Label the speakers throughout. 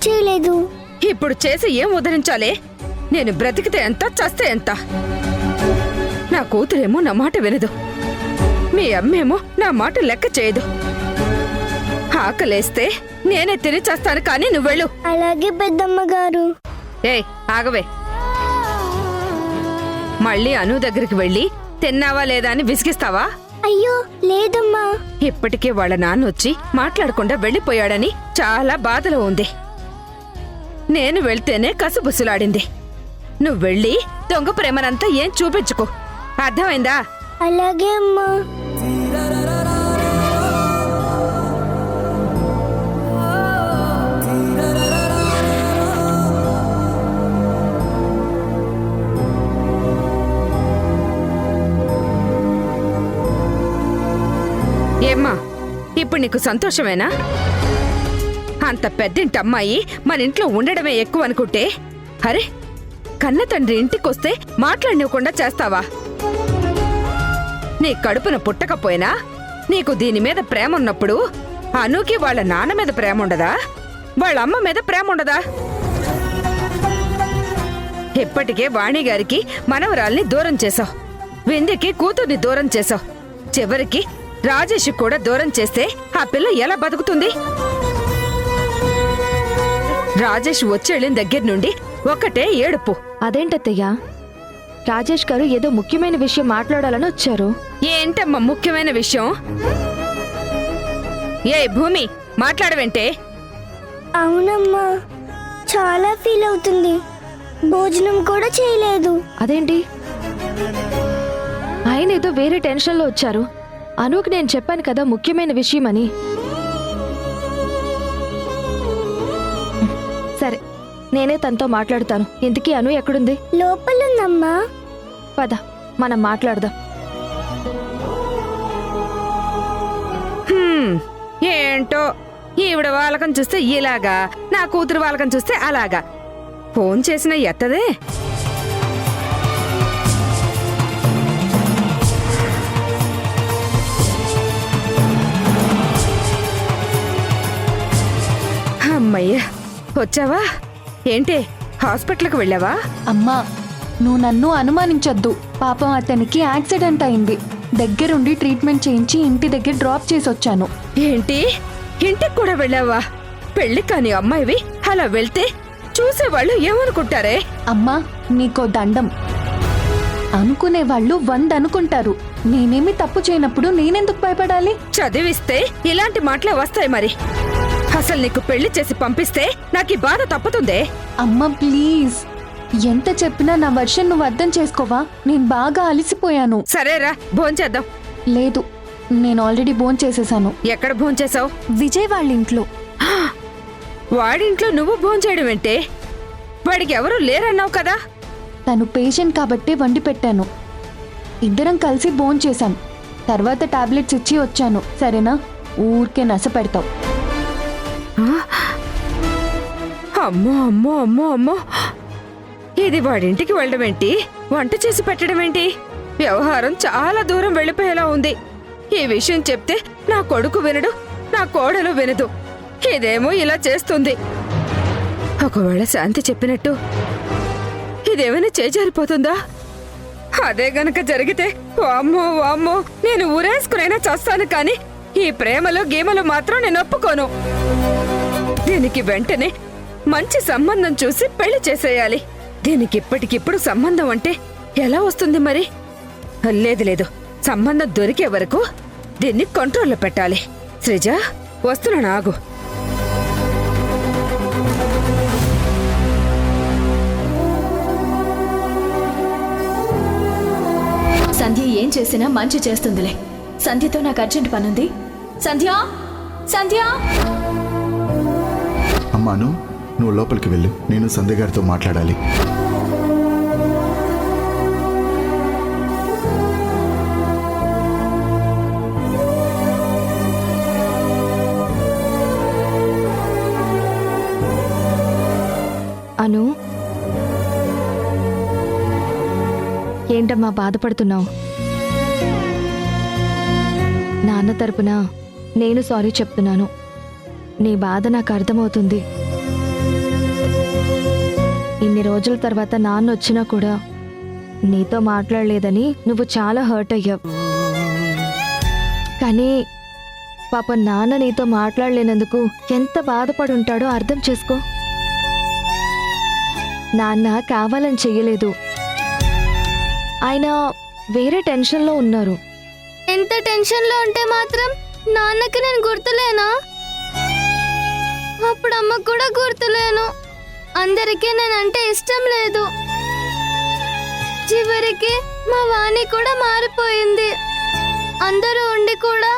Speaker 1: చేయలేదు.
Speaker 2: ఇప్పుడు చేసి ఏం ఉద్ధరించాలి? నేను బ్రతికితే ఎంత, చస్తే ఎంత? నా కూతురేమో నా మాట వినదు, మీ అమ్మేమో నా మాట లెక్క చేయదు. ఆకలేస్తే నేనే తిని చేస్తాను, కానీ నువ్వెళ్ళు.
Speaker 1: అలాగే పెద్దమ్మ గారు.
Speaker 2: ఏయ్ ఆగవే. మళ్ళీ అను దగ్గరికి వెళ్ళి తిన్నావా లేదా అని విసిగిస్తావా?
Speaker 1: అయ్యో లేదమ్మా.
Speaker 2: ఇప్పటికే వాళ్ళ నాన్న వచ్చి మాట్లాడకుండా వెళ్ళిపోయాడని చాలా బాధలో ఉంది. నేను వెళ్తేనే కసుబుసులాడింది. నువ్వెళ్ళి దొంగ ప్రేమనంతా ఏం చూపించుకో, అర్థమైందా?
Speaker 1: అలాగే అమ్మా.
Speaker 2: ఏమ్మా, ఇప్పుడు నీకు సంతోషమేనా? అంత పెద్దింటి అమ్మాయి మన ఇంట్లో ఉండడమే ఎక్కువ అనుకుంటే, అరే కన్న తండ్రి ఇంటికొస్తే మాట్లాడనివ్వకుండా చేస్తావా? నీ కడుపున పుట్టకపోయినా నీకు దీని మీద ప్రేమ ఉన్నప్పుడు అనుకి వాళ్ళ నాన్న మీద ప్రేమ ఉండదా? వాళ్ళ అమ్మ మీద ప్రేమ ఉండదా? ఇప్పటికే వాణిగారికి మనవరాల్ని దూరం చేసావు, వింధ్యకి కూతుర్ని దూరం చేసావు, చివరికి రాజేష్ కూడా దూరం చేస్తే ఆ పిల్ల ఎలా బతుకుతుంది? రాజేష్ వచ్చేళ్ళిన దగ్గర నుండి ఒకటే ఏడుపు.
Speaker 3: అదేంటత్తయ్యా, రాజేష్ గారు ఏదో ముఖ్యమైన విషయం మాట్లాడాలని వచ్చారు.
Speaker 2: ఏంటమ్మా ముఖ్యమైన విషయం? ఏ భూమి, మాట్లాడవేంటే?
Speaker 1: అవునమ్మా, చాలా ఫీల్ అవుతుంది. భోజనం కూడా చేయలేదు.
Speaker 3: అదేంటి? ఆయన ఏదో వేరే టెన్షన్లో వచ్చారు. అనుకు నేను చెప్పాను కదా ముఖ్యమైన విషయం అని. సరే, నేనే తనతో మాట్లాడతాను. ఇంతకీ అను ఎక్కడుంది?
Speaker 1: లోపలుందమ్మా.
Speaker 3: పద, మనం మాట్లాడదాం.
Speaker 2: ఏంటో ఈవిడ వాళ్ళకం చూస్తే ఇలాగా, నా కూతురు వాళ్ళకం చూస్తే అలాగా. ఫోన్ చేసిన ఎత్తదే. అమ్మయ్యా, వచ్చావా? ఏంటి హాస్పిటల్కి వెళ్ళావా?
Speaker 4: అమ్మా, నువ్వు నన్ను అనుమానించొద్దు. పాపం అతనికి యాక్సిడెంట్ అయింది. దగ్గరుండి ట్రీట్మెంట్ చేయించి ఇంటి దగ్గర డ్రాప్ చేసి వచ్చాను.
Speaker 2: ఏంటి, ఇంటికి కూడా వెళ్ళావా? పెళ్లి కాని అమ్మాయివి అలా వెళ్తే చూసేవాళ్ళు ఏమనుకుంటారే?
Speaker 4: అమ్మా, నీకో దండం. అనుకునే వాళ్ళు 100 అనుకుంటారు. నేనేమి తప్పు చేయనప్పుడు నేనెందుకు భయపడాలి?
Speaker 2: చదివిస్తే ఇలాంటి మాటలే వస్తాయి మరి. అసలు నీకు పెళ్లి చేసి పంపిస్తే నాకు ఈ బాధ తప్పుతుందే?
Speaker 4: అమ్మా ప్లీజ్, ఎంత చెప్పినా నా వర్షన్ నువ్వు అర్థం చేసుకోవా? నేను బాగా అలసిపోయాను.
Speaker 2: సరేరా, భోంచేద్దాం.
Speaker 4: లేదు, నేను ఆల్రెడీ భోంచేసేసాను.
Speaker 2: ఎక్కడ భోంచేసావు?
Speaker 4: విజయ్ వాళ్ళ ఇంట్లో.
Speaker 2: వాడింట్లో నువ్వు భోంచేయడం ఏంటే? వాడికి ఎవరూ లేరన్నావు కదా?
Speaker 4: తను పేషెంట్ కాబట్టి వండి పెట్టాను. ఇద్దరం కలిసి భోంచేశాం. తర్వాత టాబ్లెట్స్ ఇచ్చి వచ్చాను. సరేనా? ఊరికే నస పెడతావు.
Speaker 2: అమ్మో అమ్మో అమ్మో అమ్మో, ఇది వాడింటికి వెళ్ళడం ఏంటి, వంట చేసి పెట్టడం ఏంటి? వ్యవహారం చాలా దూరం వెళ్ళిపోయేలా ఉంది. ఈ విషయం చెప్తే నా కొడుకు వినడు, నా కోడలు వినదు. ఇదేమో ఇలా చేస్తుంది. ఒకవేళ శాంతి చెప్పినట్టు ఇదేమైనా చేజారిపోతుందా? అదే గనక జరిగితే వామ్మో వామ్మో, నేను ఊరేసుకునైనా చేస్తాను, కానీ ఈ ప్రేమలో గేమలో మాత్రం నేను ఒప్పుకోను. దీనికి వెంటనే మంచి సంబంధం చూసి పెళ్లి చేసేయాలి. దీనికి ఇప్పటికిప్పుడు సంబంధం అంటే ఎలా వస్తుంది మరి? లేదు లేదు, సంబంధం దొరికే వరకు దీన్ని కంట్రోల్లో పెట్టాలి. శ్రీజ, వస్తున్నాను, ఆగు.
Speaker 5: సంధ్య ఏం చేసినా మంచి చేస్తుందిలే. సంధ్యతో నాకు అర్జెంట్ పనుంది. సంధ్య, సంధ్య.
Speaker 6: అమ్మాను, నువ్వు లోపలికి వెళ్ళు. నేను సంధ్య గారితో మాట్లాడాలి.
Speaker 3: అను, ఏంటమ్మా బాధపడుతున్నావు? నాన్న తరపున నేను సారీ చెప్తున్నాను. నీ బాధ నాకు అర్థమవుతుంది. ఇన్ని రోజుల తర్వాత నాన్న వచ్చినా కూడా నీతో మాట్లాడలేదని నువ్వు చాలా హర్ట్ అయ్యావు. కానీ పాప నాన్న నీతో మాట్లాడలేనందుకు ఎంత బాధపడి ఉంటాడో అర్థం చేసుకో. నాన్న కావాలని చెయ్యలేదు, ఆయన వేరే టెన్షన్లో ఉన్నారు.
Speaker 1: ఎంత టెన్షన్లో ఉంటే మాత్రం నాన్నకి నేను గుర్తులేనా? అప్పుడు అమ్మకు కూడా గుర్తులేను. అందరికీ నేనంటే ఇష్టం లేదు. చివరికి మా వాణి కూడా మారిపోయింది. అందరూ ఉండి కూడా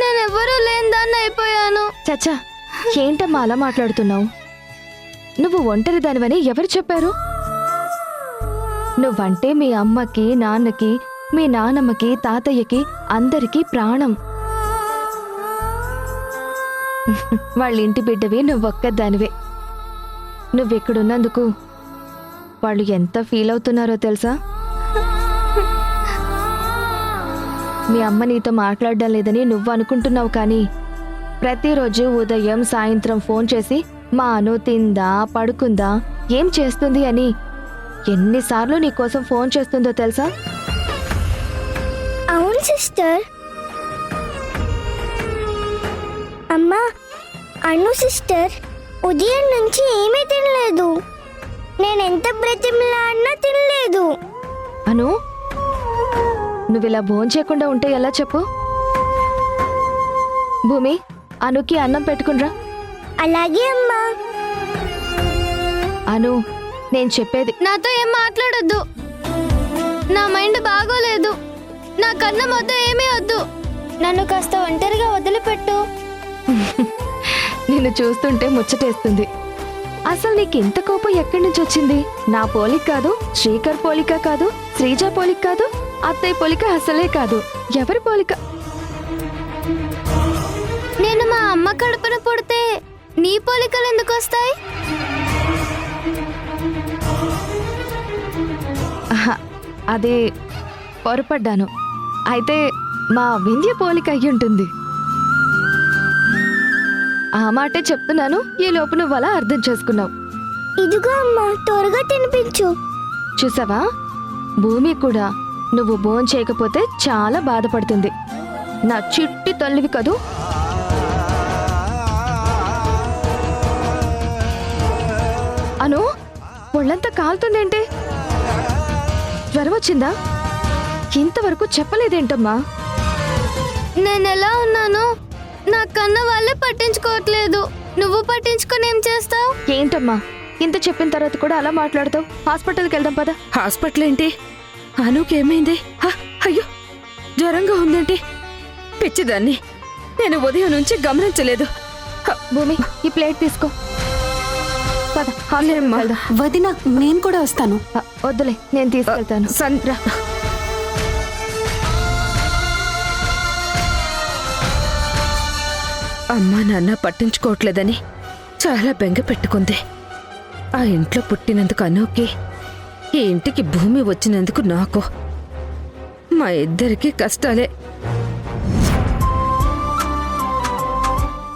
Speaker 1: నేనెవ్వరూ లేనిదాన్ని అయిపోయాను.
Speaker 3: చచ్చా, ఏంటమ్మా అలా మాట్లాడుతున్నావు? నువ్వు ఒంటరి దానివని ఎవరు చెప్పారు? నువ్వంటే మీ అమ్మకి, నాన్నకి, మీ నానమ్మకి, తాతయ్యకి అందరికీ ప్రాణం. వాళ్ళ ఇంటి బిడ్డవి నువ్వొక్కదానివే. నువ్వెక్కడున్నందుకు వాళ్ళు ఎంత ఫీల్ అవుతున్నారో తెలుసా? మీ అమ్మ నీతో మాట్లాడడం లేదని నువ్వు అనుకుంటున్నావు, కానీ ప్రతిరోజు ఉదయం సాయంత్రం ఫోన్ చేసి మా అను తిందా, పడుకుందా, ఏం చేస్తుంది అని ఎన్నిసార్లు నీకోసం ఫోన్ చేస్తుందో తెలుసా?
Speaker 1: అవును సిస్టర్. అమ్మా, అను సిస్టర్ ఉదయం నుంచి ఏమీ తినలేదు. నేనెంత బ్రతిమలాడినా తినలేదు.
Speaker 3: అను, నువ్విలా భోంచేయకుండా ఉంటే ఎలా చెప్పు? భూమి, అనుకి అన్నం పెట్టుకునిరా.
Speaker 1: అలాగే అమ్మా.
Speaker 3: అను, నేను చెప్పేది.
Speaker 1: నాతో ఏం మాట్లాడొద్దు. నా మైండ్ బాగోలేదు. నా కన్నం వద్దు, ఏమీ వద్దు. నన్ను కాస్త ఒంటరిగా వదిలిపెట్టు.
Speaker 3: నిన్ను చూస్తుంటే ముచ్చటేస్తుంది. అసలు నీకు ఇంత కోపం ఎక్కడి నుంచి వచ్చింది? నా పోలిక కాదు, శ్రీకర్ పోలిక కాదు, శ్రీజ పోలిక కాదు, అత్తయ్య పోలిక అసలే కాదు. ఎవరి పోలిక?
Speaker 1: నేను మా అమ్మ కడుపున పుడితే నీ పోలికలు ఎందుకు వస్తాయి?
Speaker 3: ఆహా, అదే పొరపడ్డాను. అయితే మా వింధ్య పోలిక అయ్యి ఉంటుంది. ఆ మాటే చెప్తున్నాను, ఈ లోపు నువ్వు అలా అర్థం చేసుకున్నావు.
Speaker 1: ఇదిగో అమ్మా, త్వరగా తినిపించు.
Speaker 3: చూసావా, భూమి కూడా నువ్వు భోంచేయకపోతే చాలా బాధపడుతుంది. నా చిట్టి తల్లివి కదూ. అను, ఒళ్ళంతా కాలుతుందేంటి? జ్వరం వచ్చిందా? ఇంతవరకు చెప్పలేదేంటమ్మా?
Speaker 1: నేనెలా ఉన్నాను నా కన్న వాళ్ళే పట్టించుకోవట్లేదు. నువ్వు పట్టించుకొని ఏం చేస్తావు?
Speaker 3: ఏంటమ్మా, ఇంత చెప్పిన తర్వాత కూడా అలా మాట్లాడతావు? హాస్పిటల్కి వెళ్దాం పద.
Speaker 2: హాస్పిటల్ ఏంటి? అనుకేమైంది? అయ్యో, జ్వరంగా ఉందేంటి? పిచ్చిదాన్ని, నేను ఉదయం నుంచి గమనించలేదు.
Speaker 3: భూమి, ఈ ప్లేట్ తీసుకో. పద, హాస్పిటల్కి వెళ్దాం.
Speaker 7: వదిన, నేను కూడా వస్తాను.
Speaker 3: వద్దులే, నేను తీసుకెళ్తాను.
Speaker 2: సంధ్ర, అమ్మా నాన్న పట్టించుకోవట్లేదని చాలా బెంగ పెట్టుకుంది. ఆ ఇంట్లో పుట్టినందుకు అనుకి, ఈ ఇంటికి భూమి వచ్చినందుకు నాకు, మా ఇద్దరికి కష్టాలే.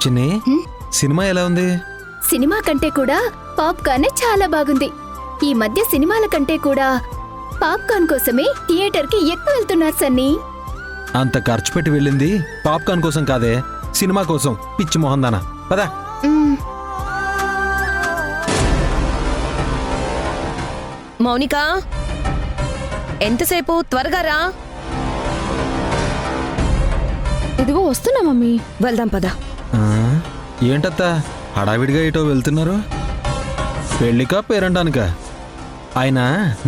Speaker 8: చిన్ని, సినిమా ఎలా ఉంది?
Speaker 5: సినిమా కంటే కూడా పాప్కార్న్ చాలా బాగుంది. ఈ మధ్య సినిమాల కంటే కూడా పాప్కార్న్ కోసమే థియేటర్కి ఎక్కువ వెళ్తున్నారు సన్నీ.
Speaker 8: అంత ఖర్చు పెట్టి వెళ్ళింది పాప్కార్న్ కోసం కాదే, సినిమా కోసం. పిచ్చి మొహందానా, పదా.
Speaker 9: మౌనిక, ఎంతసేపు? త్వరగా రా.
Speaker 3: ఇదిగో వస్తున్నా మమ్మీ.
Speaker 9: వెళ్దాం పద.
Speaker 8: ఏంటత్తా హడావిడిగా ఏటో వెళ్తున్నారు? పెళ్ళికా పేరంటానికా? ఆయన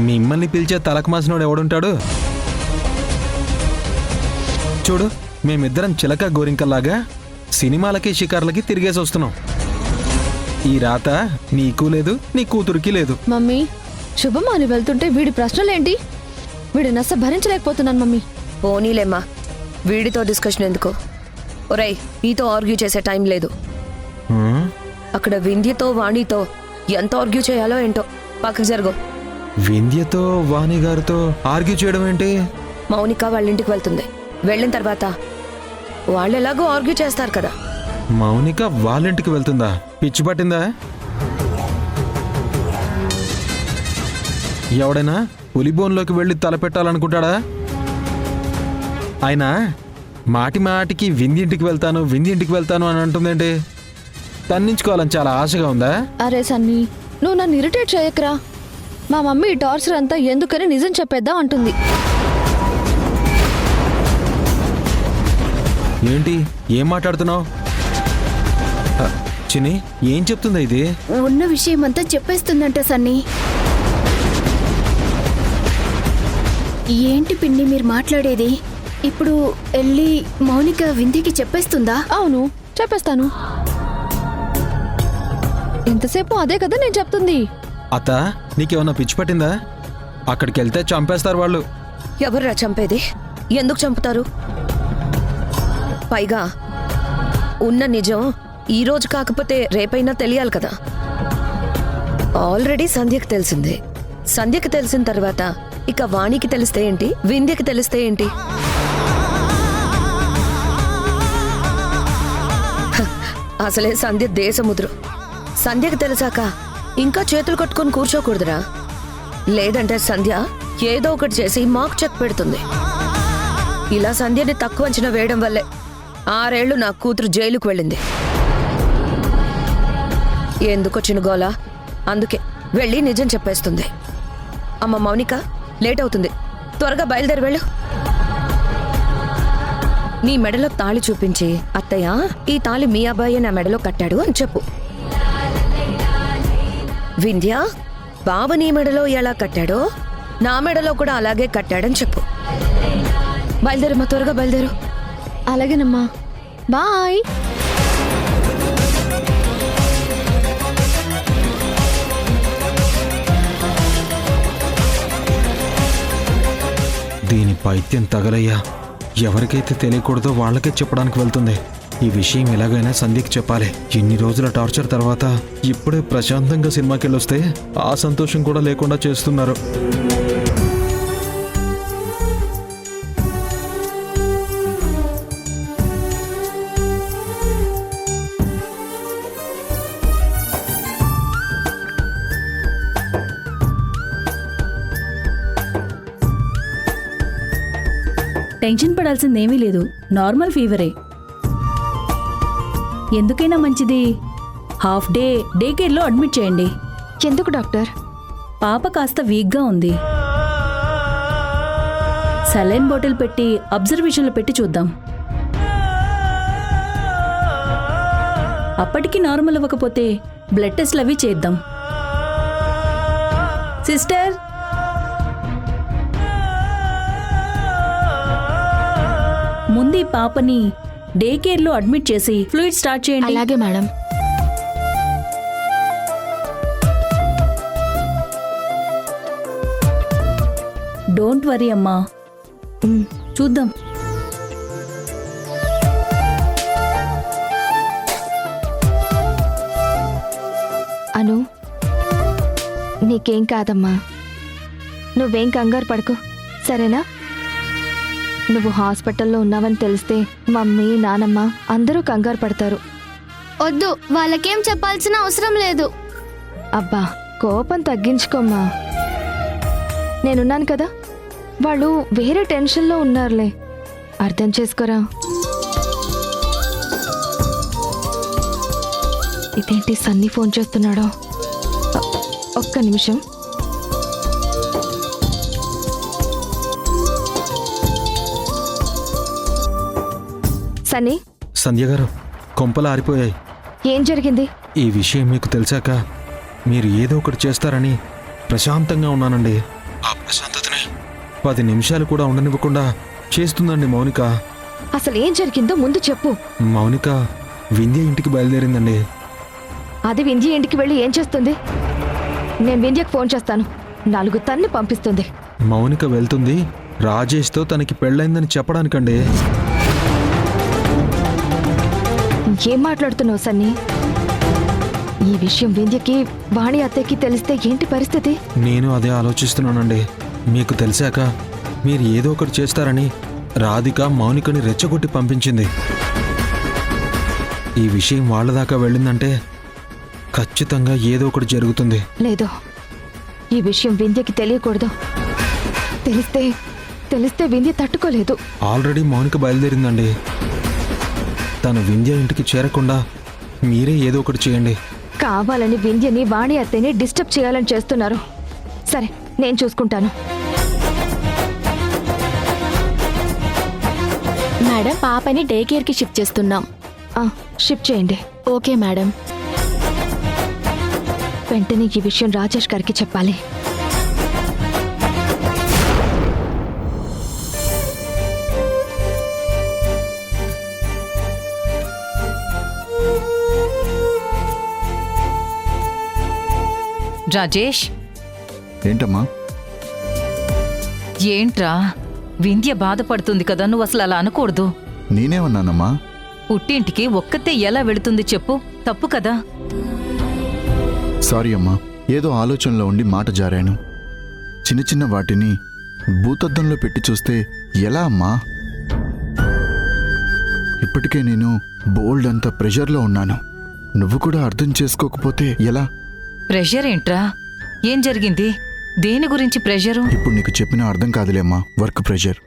Speaker 8: మిమ్మల్ని పిలిచే తలకు మాసినోడు ఎవడుంటాడు? చూడు, మేమిద్దరం చిలక గోరింకల్లాగా సినిమాలకి షికార్లకి తిరిగేసి వస్తున్నాం. ఈ రాత నీకు లేదు, నీ కూతురికి లేదు.
Speaker 3: మమ్మీ, శుభమాని వెళ్తుంటే వీడి ప్రశ్నలేంటి? వీడి నస భరించలేకపోతున్నాను మమ్మీ.
Speaker 9: పోనీలేమ్మా, వీడితో డిస్కషన్ ఎందుకు? ఒరేయ్, నీతో ఆర్గ్యూ చేసే టైం లేదు. అక్కడ వింధ్యతో వాణితో ఎంత ఆర్గ్యూ చేయాలో ఏంటో. పక్కకు జరుగు.
Speaker 8: వింధ్యతో వాణి గారితో ఆర్గ్యూ చేయడం ఏంటి?
Speaker 9: మౌనిక వాళ్ళ ఇంటికి వెళ్తుంది. వెళ్ళిన తర్వాత వాళ్ళు ఎలాగో ఆర్గ్యూ చేస్తారు కదా.
Speaker 8: మౌనిక వాళ్ళింటికి వెళ్తుందా? పిచ్చి పట్టిందా? ఎవడైనా పులిబోన్లోకి వెళ్ళి తలపెట్టాలనుకుంటాడా? ఆయన మాటి మాటికి విందింటికి వెళ్తాను అని అంటుందేంటి? తన్నించుకోవాలని చాలా ఆశగా ఉందా?
Speaker 3: అరే సన్నీ, నువ్వు నన్ను ఇరిటేట్ చేయకరా. మా మమ్మీ ఈ టార్చర్ అంతా ఎందుకని నిజం చెప్పేద్దాం అంటుంది.
Speaker 8: ఏంటి ఏం మాట్లాడుతున్నావు? చిన్ని, ఏం చెప్తుందా ఇది?
Speaker 5: ఉన్న విషయం అంతా చెప్పేస్తుందంట సన్నీ. ఏంటి పిన్ని మీరు మాట్లాడేది? ఇప్పుడు వెళ్ళి మౌనిక వింధ్యకి చెప్పేస్తుందా?
Speaker 3: అవును, చెప్పేస్తాను. ఎంతసేపు అదే కదా నేను చెప్తుంది.
Speaker 8: అత్త, నీకేమన్నా పిచ్చి పట్టిందా? అక్కడికి వెళ్తే చంపేస్తారు వాళ్ళు.
Speaker 9: ఎవర్రా చంపేది? ఎందుకు చంపుతారు? పైగా ఉన్న నిజం ఈ రోజు కాకపోతే రేపైనా తెలియాలి కదా. ఆల్రెడీ సంధ్యకి తెలిసిందే. సంధ్యకి తెలిసిన తర్వాత ఇక వాణికి తెలిస్తే ఏంటి, వింధ్యకి తెలిస్తే ఏంటి? అసలే సంధ్య దేశముద్రు. సంధ్యకి తెలిసాక ఇంకా చేతులు కట్టుకొని కూర్చోకూడదురా. లేదంటే సంధ్య ఏదో ఒకటి చేసి మాకు చెక్ పెడుతుంది. ఇలా సంధ్యని తక్కువ అంచనా వేయడం వల్లే 6 ఏళ్లు నా కూతురు జైలుకు వెళ్ళింది. ఎందుకొచ్చిన గోలా? అందుకే వెళ్ళి నిజం చెప్పేస్తుంది. అమ్మ మౌనిక, లేట్ అవుతుంది, త్వరగా బయలుదేరి వెళ్ళు. నీ మెడలో తాళి చూపించి, అత్తయ్య ఈ తాళి మీ అబ్బాయి నా మెడలో కట్టాడు అని చెప్పు. వింధ్య, బావ నీ మెడలో ఎలా కట్టాడో నా మెడలో కూడా అలాగే కట్టాడని చెప్పు. బయలుదేరమ్మా, త్వరగా బయలుదేరు.
Speaker 3: అలాగేనమ్మా, బాయ్.
Speaker 8: దీని పైత్యం తగలయ్యా. ఎవరికైతే తెలియకూడదో వాళ్ళకే చెప్పడానికి వెళ్తుంది. ఈ విషయం ఎలాగైనా సంధ్యకి చెప్పాలి. ఇన్ని రోజుల టార్చర్ తర్వాత ఇప్పుడే ప్రశాంతంగా సినిమాకి వెళ్ళొస్తే ఆ సంతోషం కూడా లేకుండా చేస్తున్నారు.
Speaker 10: టెన్షన్ పడాల్సిందేమీ లేదు, నార్మల్ ఫీవరే. ఎందుకైనా మంచిది హాఫ్ డే కేర్లో అడ్మిట్ చేయండి.
Speaker 3: ఎందుకు డాక్టర్?
Speaker 10: పాప కాస్త వీక్గా ఉంది. సలైన్ బాటిల్ పెట్టి అబ్జర్వేషన్లో పెట్టి చూద్దాం. అప్పటికి నార్మల్ అవ్వకపోతే బ్లడ్ టెస్ట్లు అవి చేద్దాం. సిస్టర్, ముందు ఈ పాపని డే కేర్లో అడ్మిట్ చేసి ఫ్లూయిడ్ స్టార్ట్ చేయండి.
Speaker 3: అలాగే మేడం.
Speaker 10: డోంట్ వరీ అమ్మా, చూద్దాం.
Speaker 3: అను, నీకేం కాదమ్మా, నువ్వేం కంగారు పడకు, సరేనా? నువ్వు హాస్పిటల్లో ఉన్నావని తెలిస్తే మమ్మీ, నానమ్మ అందరూ కంగారు పడతారు.
Speaker 1: వద్దు, వాళ్ళకేం చెప్పాల్సిన అవసరం లేదు.
Speaker 3: అబ్బా, కోపం తగ్గించుకోమ్మా. నేనున్నాను కదా, వాళ్ళు వేరే టెన్షన్లో ఉన్నారులే, అర్థం చేసుకోరా. ఇదేంటి సన్నీ ఫోన్ చేస్తున్నాడో? ఒక్క నిమిషం. సన్నీ.
Speaker 8: సంధ్య గారు, కొంపలు ఆరిపోయాయి.
Speaker 3: ఏం జరిగింది?
Speaker 8: ఈ విషయం మీకు తెలిసాక మీరు ఏదో ఒకటి చేస్తారని ప్రశాంతంగా ఉన్నానండి. ఆ ప్రశాంతతని 10 నిమిషాలు కూడా ఉండనివ్వకుండా చేస్తుందండి మౌనిక.
Speaker 3: అసలు ఏం జరిగిందో ముందు చెప్పు.
Speaker 8: మౌనిక వింధ్య ఇంటికి బయలుదేరిందండి.
Speaker 3: అది వింధ్య ఇంటికి వెళ్ళి ఏం చేస్తుంది? నేను వింధ్యకు ఫోన్ చేస్తాను, 4 తన్ని పంపిస్తుంది.
Speaker 8: మౌనిక వెళ్తుంది రాజేష్తో తనకి పెళ్ళైందని చెప్పడానికండి.
Speaker 3: ఏం మాట్లాడుతున్నావు సన్నీ? ఈ విషయం వింధ్యకి, వాణి అత్తయ్యకి తెలిస్తే ఏంటి పరిస్థితి?
Speaker 8: నేను అదే ఆలోచిస్తున్నానండి. మీకు తెలిసాక మీరు ఏదో ఒకటి చేస్తారని రాధిక మౌనికని రెచ్చగొట్టి పంపించింది. ఈ విషయం వాళ్ళ దాకా వెళ్ళిందంటే ఖచ్చితంగా ఏదో ఒకటి జరుగుతుంది.
Speaker 3: లేదు, ఈ విషయం వింధ్యకి తెలియకూడదు. తెలిస్తే వింధ్య తట్టుకోలేదు.
Speaker 8: ఆల్రెడీ మౌనిక బయలుదేరిందండి. తను వింధ్య ఇంటికి చేరకుండా మీరే ఏదో ఒకటి చేయండి.
Speaker 3: కావాలని వింధ్యని వాణి అత్తయ్యని డిస్టర్బ్ చేయాలని చేస్తున్నారు. సరే, నేను చూసుకుంటాను.
Speaker 5: మేడం, పాపని డే కేర్ కి షిఫ్ట్ చేస్తున్నాం.
Speaker 3: షిఫ్ట్ చేయండి.
Speaker 5: Okay madam.
Speaker 3: వెంటనే ఈ విషయం రాజేష్ గారికి చెప్పాలి.
Speaker 11: రాజేష్,
Speaker 6: ఏంటమ్మా?
Speaker 11: ఏంట్రా, వింధ్య బాధపడుతుంది కదా, నువ్వు అసలు అలా అనకూడదు.
Speaker 6: నేనేమన్నానమ్మా?
Speaker 11: పుట్టింటికి ఒక్కతే ఎలా వెళుతుంది చెప్పు, తప్పు కదా.
Speaker 6: సారీ అమ్మా, ఏదో ఆలోచనలో ఉండి మాట జారాను. చిన్న చిన్న వాటిని భూతద్దంలో పెట్టి చూస్తే ఎలా అమ్మా? ఇప్పటికే నేను బోల్డ్ అంత ప్రెషర్లో ఉన్నాను. నువ్వు కూడా అర్థం చేసుకోకపోతే ఎలా?
Speaker 11: ప్రెషర్ ఏంట్రా? ఏం జరిగింది? దేని గురించి ప్రెషరు?
Speaker 6: ఇప్పుడు నీకు చెప్పినా అర్థం కాదులేమ్మా. Work pressure.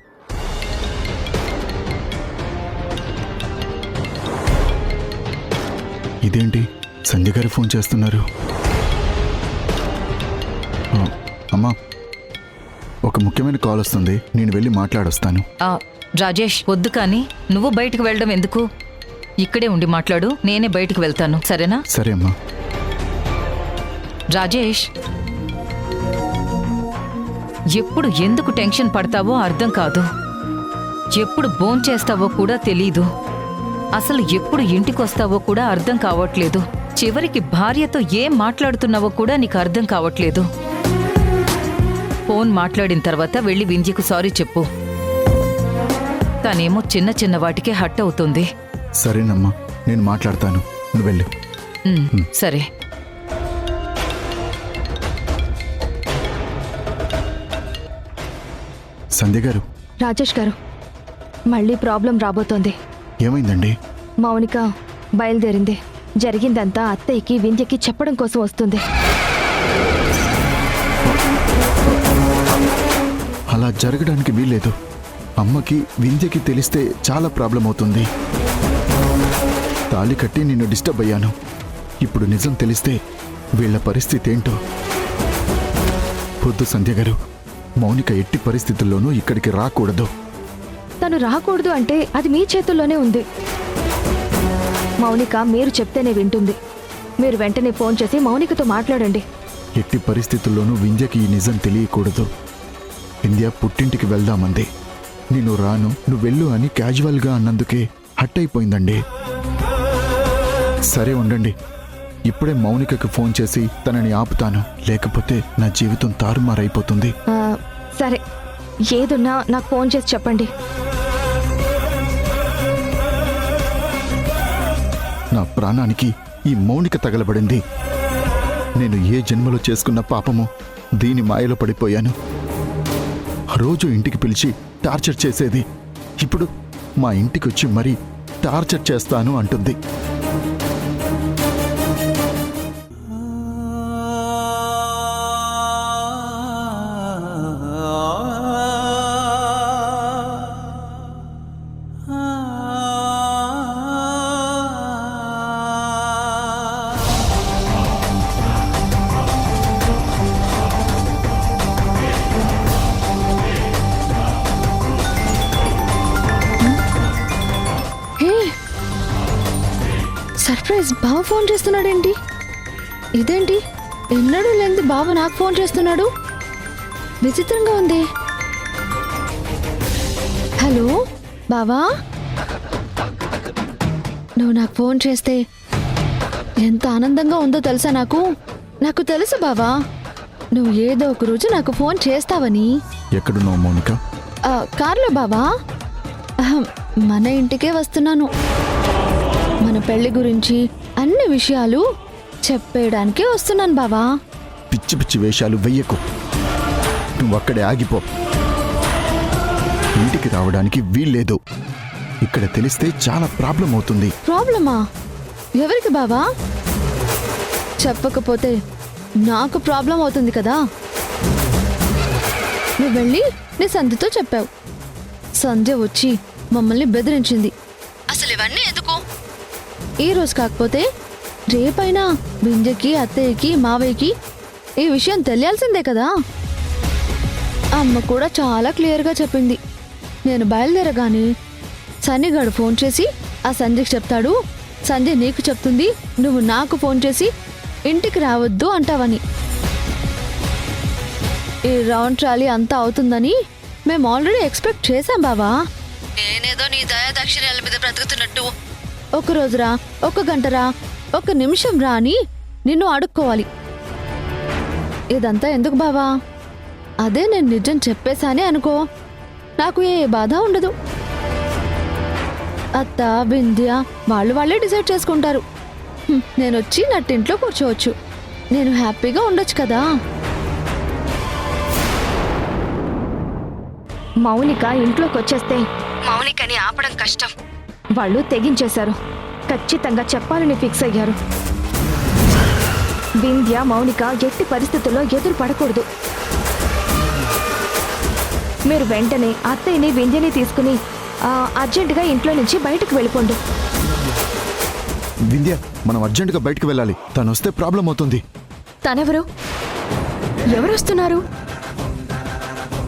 Speaker 6: ఇదేంటి, సంధ్య గారు ఫోన్ చేస్తున్నారు? అమ్మా, ఒక ముఖ్యమైన కాల్ వస్తుంది, నేను వెళ్ళి మాట్లాడొస్తాను.
Speaker 11: రాజేష్, వద్దు కానీ నువ్వు బయటకు వెళ్ళడం ఎందుకు? ఇక్కడే ఉండి మాట్లాడు, నేనే బయటకు వెళ్తాను, సరేనా?
Speaker 6: సరే అమ్మా.
Speaker 11: రాజేష్, ఎప్పుడు ఎందుకు టెన్షన్ పడతావో అర్థం కాదు. ఎప్పుడు భోంచేస్తావో కూడా తెలీదు. అసలు ఎప్పుడు ఇంటికొస్తావో కూడా అర్థం కావట్లేదు. చివరికి భార్యతో ఏం మాట్లాడుతున్నావో కూడా నీకు అర్థం కావట్లేదు. ఫోన్ మాట్లాడిన తర్వాత వెళ్ళి వింధ్యకు సారీ చెప్పు. తనేమో చిన్న చిన్న వాటికే హట్ అవుతుంది.
Speaker 6: సరేనమ్మా, నేను మాట్లాడతాను, నువ్వు వెళ్ళు.
Speaker 11: సరే.
Speaker 6: సంధ్య గారు.
Speaker 3: రాజేష్ గారు, మళ్ళీ ప్రాబ్లం రాబోతోంది.
Speaker 6: ఏమైందండి?
Speaker 3: మౌనిక బయలుదేరింది. జరిగిందంతా అత్తయ్యకి వింధ్యకి చెప్పడం కోసం వస్తుంది.
Speaker 6: అలా జరగడానికి వీల్లేదు. అమ్మకి వింధ్యకి తెలిస్తే చాలా ప్రాబ్లం అవుతుంది. తాళి కట్టి నిన్ను డిస్టర్బ్ అయ్యాను. ఇప్పుడు నిజం తెలిస్తే వీళ్ల పరిస్థితి ఏంటో. పొద్దు సంధ్య గారు, మౌనిక ఎట్టి పరిస్థితుల్లోనూ ఇక్కడికి రాకూడదు.
Speaker 3: తను రాకూడదు అంటే అది మీ చేతుల్లోనే ఉంది. మౌనిక మీరు చెప్తేనే వింటుంది. మీరు వెంటనే ఫోన్ చేసి మౌనికతో మాట్లాడండి.
Speaker 6: ఎట్టి పరిస్థితుల్లోనూ వింధ్యకి ఈ నిజం తెలియకూడదు. వింధ్య పుట్టింటికి వెళ్దామంది. నేను రాను, నువ్వు వెళ్ళు అని క్యాజువల్గా అన్నందుకే హట్ అయిపోయిందండి. సరే ఉండండి, ఇప్పుడే మౌనికకు ఫోన్ చేసి తనని ఆపుతాను. లేకపోతే నా జీవితం తారుమారైపోతుంది.
Speaker 3: సరే, ఏదున్నా నాకు ఫోన్ చేసి చెప్పండి.
Speaker 6: నా ప్రాణానికి ఈ మౌనిక తగలబడింది. నేను ఏ జన్మలో చేసుకున్న పాపమో దీని మాయలో పడిపోయాను. రోజు ఇంటికి పిలిచి టార్చర్ చేసేది, ఇప్పుడు మా ఇంటికి వచ్చి మరీ టార్చర్ చేస్తాను అంటుంది.
Speaker 4: సర్ప్రైజ్, బావ ఫోన్ చేస్తున్నాడేంటి? ఇదేంటి, ఎన్నడూ లేనిది బావ నాకు ఫోన్ చేస్తున్నాడు? విచిత్రంగా ఉంది. హలో బావా, నువ్వు నాకు ఫోన్ చేస్తే ఎంత ఆనందంగా ఉందో తెలుసా? నాకు తెలుసు బావా, నువ్వు ఏదో ఒక రోజు నాకు ఫోన్ చేస్తావని.
Speaker 6: ఎక్కడున్నావు మౌనిక?
Speaker 4: కార్లో బావా. మన ఇంటికే వస్తున్నాను. మన పెళ్లి గురించి అన్ని విషయాలు చెప్పేయడానికే వస్తున్నాను బావా.
Speaker 6: పిచ్చి పిచ్చి వేషాలు వెయ్యకు. నువ్వు అక్కడే ఆగిపో. ఇంటికి రావడానికి వీల్లేదు. ఇక్కడ తెలిస్తే చాలా ప్రాబ్లం అవుతుంది.
Speaker 4: ప్రాబ్లమా? ఎవరికి బావా? చెప్పకపోతే నాకు ప్రాబ్లం అవుతుంది కదా.
Speaker 3: నువ్వు వెళ్ళి నీ సంధ్యతో చెప్పావు. సంధ్య వచ్చి మమ్మల్ని బెదిరించింది. అసలు ఇవన్నీ ఎందుకు? ఈ రోజు కాకపోతే రేపైనా వింజకి, అత్తయ్యకి, మావయ్యకి ఈ విషయం తెలియాల్సిందే కదా. అమ్మ కూడా చాలా క్లియర్గా చెప్పింది. నేను బయలుదేరగానే సన్నిగాడు ఫోన్ చేసి ఆ సంధ్యకి చెప్తాడు, సంధ్య నీకు చెప్తుంది, నువ్వు నాకు ఫోన్ చేసి ఇంటికి రావద్దు అంటావని. ఈ రౌండ్ ట్రాలీ అంతా అవుతుందని మేము ఆల్రెడీ ఎక్స్పెక్ట్ చేశాం బావా. నేనేదో నీ దయా దక్షిణాల మీద బ్రతుకుతున్నట్టు ఒక రోజురా, ఒక గంటరా, ఒక నిమిషం రా అని నిన్ను అడుక్కోవాలి. ఇదంతా ఎందుకు బావా? అదే నేను నిజం చెప్పేశానే అనుకో, నాకు ఏ బాధ ఉండదు. అత్త, వింధ్య వాళ్ళే డిసైడ్ చేసుకుంటారు. నేను వచ్చి నట్టింట్లో కూర్చోవచ్చు. నేను హ్యాపీగా ఉండొచ్చు కదా. మౌనిక ఇంట్లోకి వచ్చేస్తే మౌనికని ఆపడం కష్టం. వాళ్ళు తెగించేశారు. ఖచ్చితంగా చెప్పాలని ఫిక్స్ అయ్యారు. వింధ్య, మౌనిక ఎట్టి పరిస్థితుల్లో ఎదురు పడకూడదు. మీరు వెంటనే అత్తయ్యని, వింధ్యని తీసుకుని అర్జెంటుగా ఇంట్లో నుంచి బయటకు వెళ్ళిపోండి.
Speaker 6: వింధ్య, మనం అర్జెంటుగా బయటకు వెళ్ళాలి. తను వస్తే ప్రాబ్లం అవుతుంది.
Speaker 3: తనెవరు? ఎవరు వస్తున్నారు?